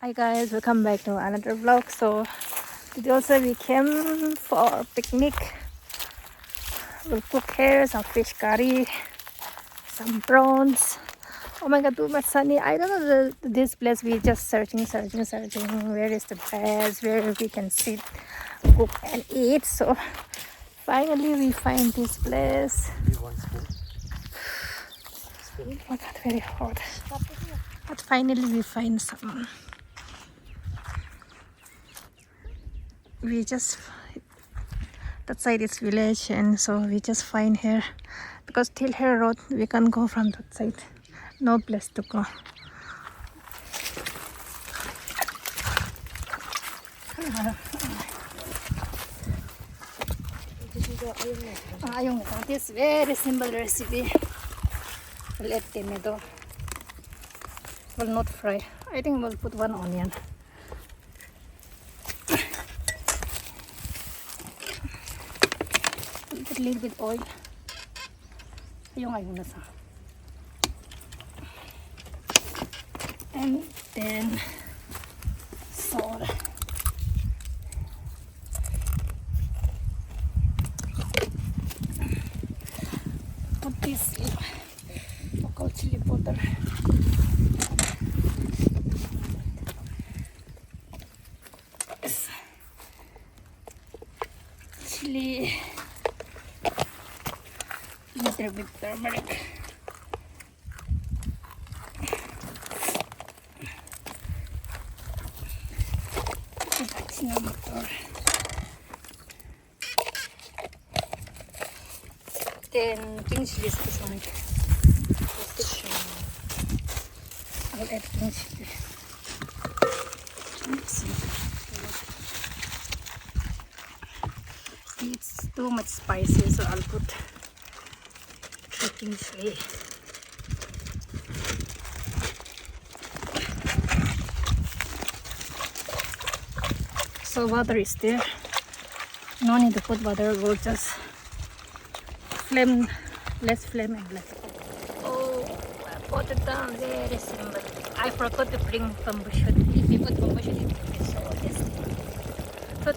Hi guys, welcome back to another vlog. So today also we came for a picnic. We'll cook here some fish curry, some prawns. Oh my god, too much sunny. I don't know this place. We just searching. Where is the best? Where we can sit, cook and eat. So finally we find this place. Oh my god, very hot. But finally we find some. We just that side is village, and so we just find here because till here road we can't go from that side. No place to go. This very simple recipe. We'll add tomato. Will not fry. I think we'll put one onion. Put a little bit oil. And then salt. Put this local chili powder. Chili. Little bit turmeric. Then pink chili is one. I'll add pink chili. It's too much spicy, so I'll put pink chili. So water is there. No need to put water. We'll just less flame and less. Oh, I put it down. Very simple. I forgot to bring bamboo shoot. If you put bamboo shoot, it will be so tasty. So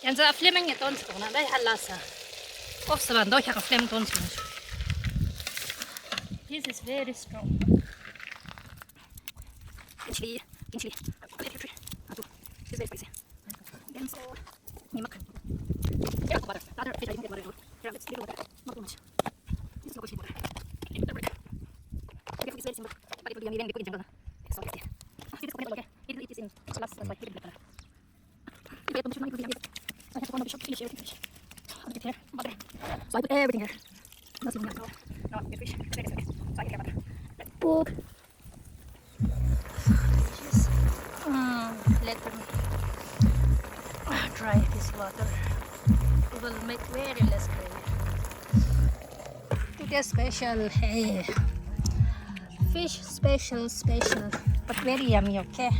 yan sa flame ang ito sa kuna dahil halasa. Off sa bando siya ka flame tons. This is very strong. Chili. This is very spicy. Then so nimak. Here butter. Butter fish I didn't get butter. Here let's little butter. Not too much. This is local chili butter. Turmeric. Okay, it's very simple. But it will be yummy when we put it in jungle. So tasty. This is okay. It is in sauce. That's why it will be better. If you add too much, it will be yummy. I have to go to the shop to finish everything fish. I'll get here butter. So I put everything here. No simple now. No, good fish. Very simple. So I get here butter. Let's cook. Let me dry this water. It will make very less gravy. Today's special, hey, fish special, but very yummy. Okay,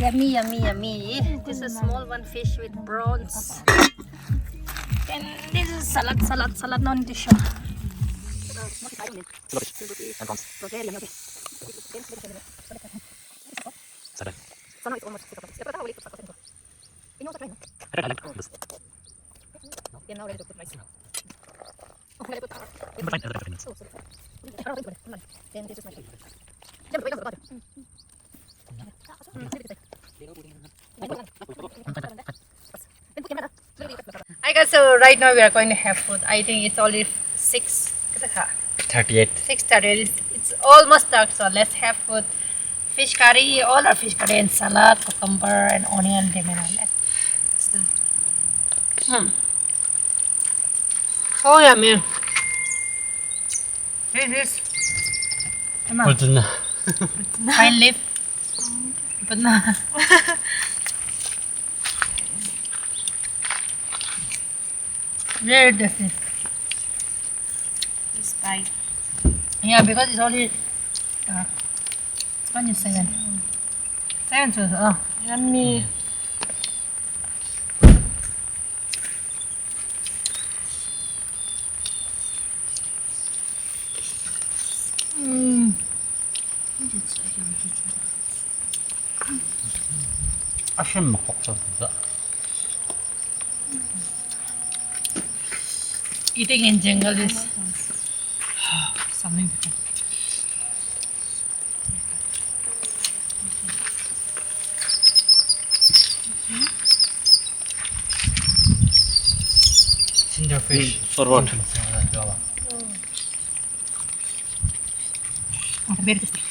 yummy. This is a small one fish with prawns. And this is salad. No need to show. So now it's almost 6 o'clock. You know what's right now? Then now ready to put rice. Oh, ready to put oh, sorry. Then this is my Hi guys, so right now we are going to have food. I think it's only 6:38. 6:38. It's almost dark, so let's have food. Fish curry, all our fish curry and salad, cucumber and onion, lemon. Let's do. So yummy. This is pine leaf. Very tasty. This bite. Yeah, because it's only 27. 7 to yummy. 아쉬운 먹고 없어. Eating in jungle is something different. Ginger fish. For what? Very tasty.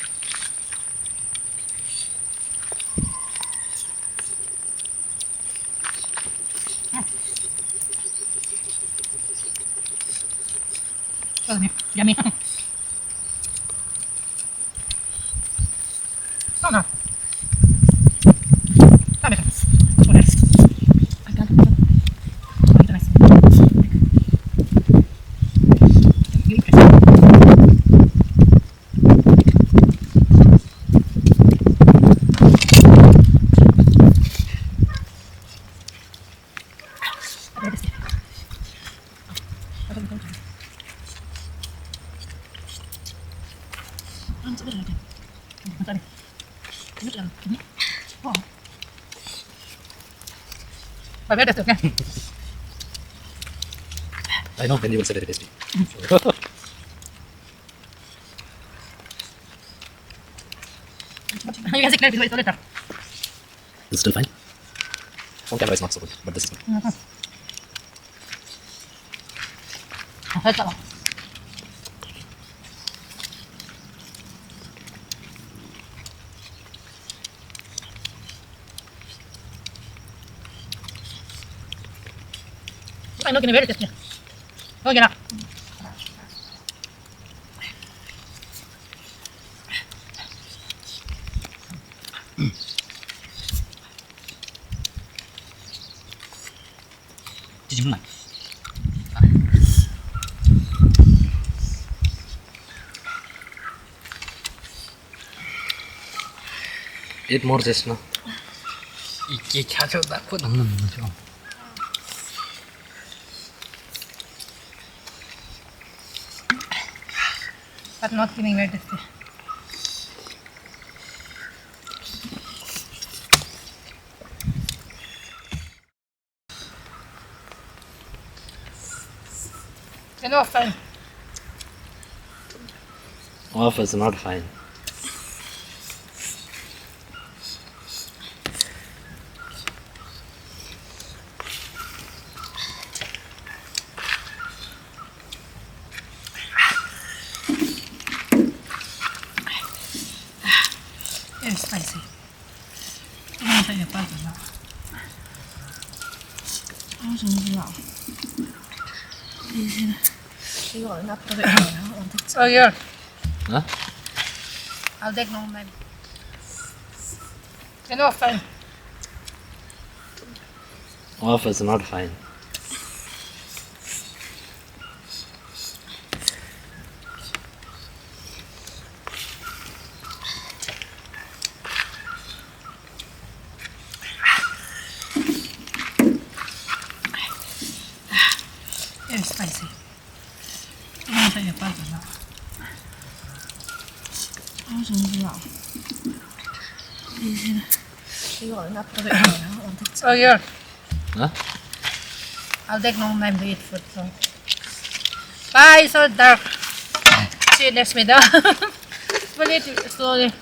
Yummy. Oh no. Stop it. Oh, nice. I can't. Oh, it's nice. You eat it. Very tasty. Phải biết được nha. I know, then you will say very tasty. You can see clearly it's later. It's still fine. On camera it's not so good, but this is good. Hết rồi. I know very tasty. Oh, get up. Did you like? Eat more just now. 이게 자주 낳고 먹는 거죠. But not feeling very tasty. You know, fine. Off is not fine. Very spicy. I'm gonna take a bite of that. 为什么不要？这个那不对，Oh yeah. Huh? I'll take no man. You know, fine. Off is not fine. Very spicy. I'm gonna take a bite of that. 为什么不要？这个那不对，Oh yeah. Huh? I'll take no time to eat food. So. Bye. So dark. See you next video. We'll eat slowly.